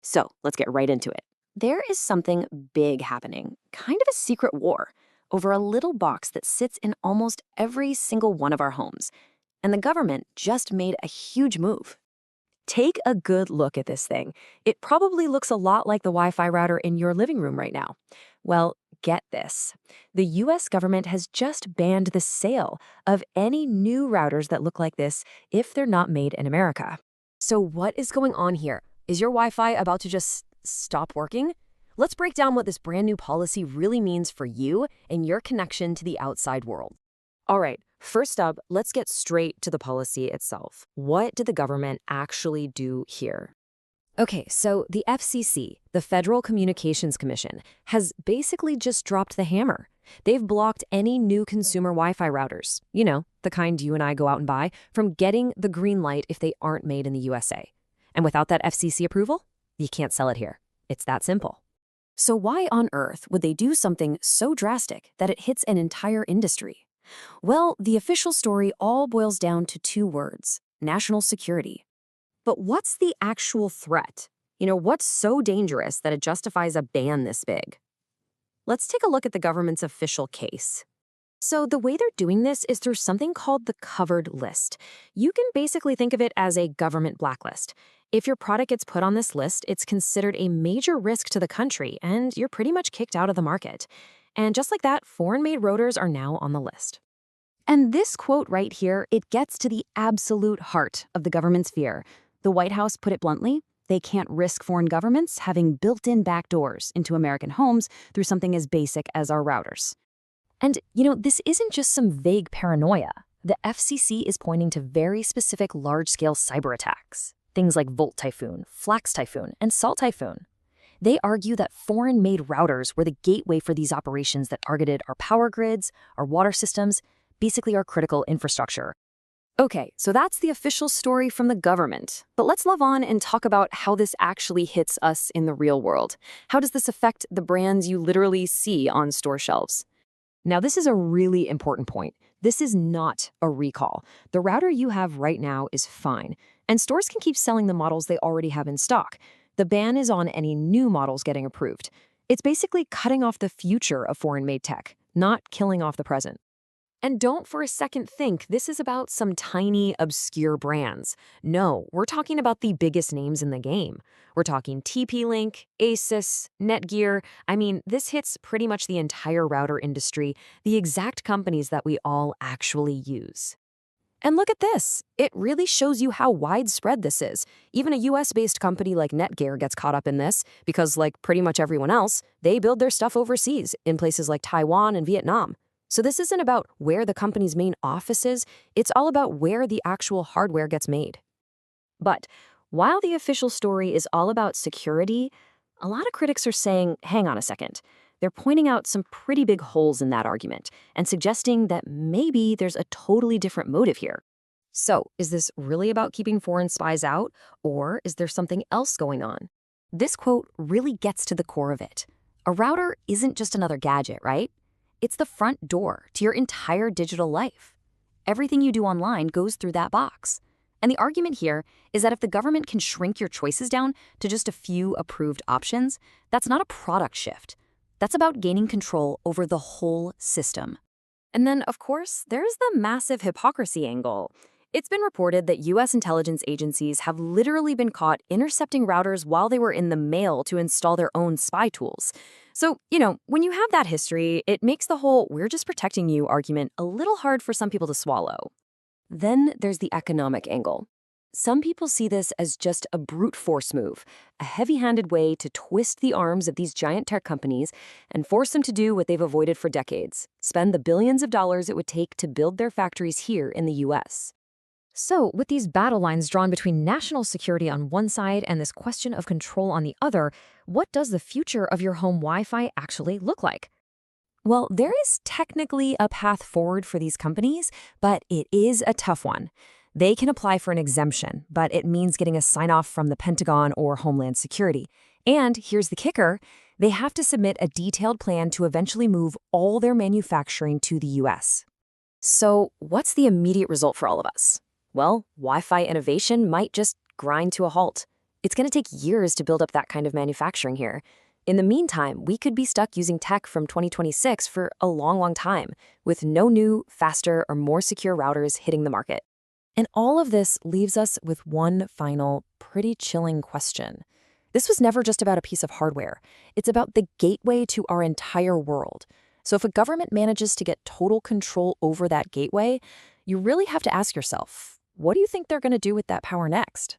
So let's get right into it. There is something big happening, kind of a secret war, over a little box that sits in almost every single one of our homes. And the government just made a huge move. Take a good look at this thing. It probably looks a lot like the Wi-Fi router in your living room right now. Well, get this. The US government has just banned the sale of any new routers that look like this if they're not made in America. So what is going on here? Is your Wi-Fi about to just stop working? Let's break down what this brand new policy really means for you and your connection to the outside world. All right, first up, let's get straight to the policy itself. What did the government actually do here? Okay, so the FCC, the Federal Communications Commission, has basically just dropped the hammer. They've blocked any new consumer Wi-Fi routers, the kind you and I go out and buy, from getting the green light if they aren't made in the USA. And without that FCC approval, you can't sell it here. It's that simple. So why on earth would they do something so drastic that it hits an entire industry? Well, the official story all boils down to two words: national security. But what's the actual threat? What's so dangerous that it justifies a ban this big? Let's take a look at the government's official case. So the way they're doing this is through something called the covered list. You can basically think of it as a government blacklist. If your product gets put on this list, it's considered a major risk to the country, and you're pretty much kicked out of the market. And just like that, foreign-made routers are now on the list. And this quote right here, it gets to the absolute heart of the government's fear. The White House put it bluntly: they can't risk foreign governments having built-in backdoors into American homes through something as basic as our routers. And, this isn't just some vague paranoia. The FCC is pointing to very specific large-scale cyber attacks, things like Volt Typhoon, Flax Typhoon, and Salt Typhoon. They argue that foreign-made routers were the gateway for these operations that targeted our power grids, our water systems, basically our critical infrastructure. Okay, so that's the official story from the government. But let's move on and talk about how this actually hits us in the real world. How does this affect the brands you literally see on store shelves? Now, this is a really important point. This is not a recall. The router you have right now is fine, and stores can keep selling the models they already have in stock. The ban is on any new models getting approved. It's basically cutting off the future of foreign-made tech, not killing off the present. And don't for a second think this is about some tiny, obscure brands. No, we're talking about the biggest names in the game. We're talking TP-Link, Asus, Netgear. This hits pretty much the entire router industry, the exact companies that we all actually use. And look at this. It really shows you how widespread this is. Even a US-based company like Netgear gets caught up in this because, like pretty much everyone else, they build their stuff overseas in places like Taiwan and Vietnam. So this isn't about where the company's main office is, it's all about where the actual hardware gets made. But while the official story is all about security, a lot of critics are saying, hang on a second. They're pointing out some pretty big holes in that argument and suggesting that maybe there's a totally different motive here. So, is this really about keeping foreign spies out, or is there something else going on? This quote really gets to the core of it. A router isn't just another gadget, right? It's the front door to your entire digital life. Everything you do online goes through that box. And the argument here is that if the government can shrink your choices down to just a few approved options, that's not a product shift. That's about gaining control over the whole system. And then, of course, there's the massive hypocrisy angle. It's been reported that US intelligence agencies have literally been caught intercepting routers while they were in the mail to install their own spy tools. So, when you have that history, it makes the whole "we're just protecting you" argument a little hard for some people to swallow. Then there's the economic angle. Some people see this as just a brute force move, a heavy-handed way to twist the arms of these giant tech companies and force them to do what they've avoided for decades: spend the billions of dollars it would take to build their factories here in the US. So, with these battle lines drawn between national security on one side and this question of control on the other, what does the future of your home Wi-Fi actually look like? Well, there is technically a path forward for these companies, but it is a tough one. They can apply for an exemption, but it means getting a sign-off from the Pentagon or Homeland Security. And here's the kicker: they have to submit a detailed plan to eventually move all their manufacturing to the US. So, what's the immediate result for all of us? Well, Wi-Fi innovation might just grind to a halt. It's going to take years to build up that kind of manufacturing here. In the meantime, we could be stuck using tech from 2026 for a long, long time, with no new, faster, or more secure routers hitting the market. And all of this leaves us with one final, pretty chilling question. This was never just about a piece of hardware. It's about the gateway to our entire world. So if a government manages to get total control over that gateway, you really have to ask yourself, what do you think they're going to do with that power next?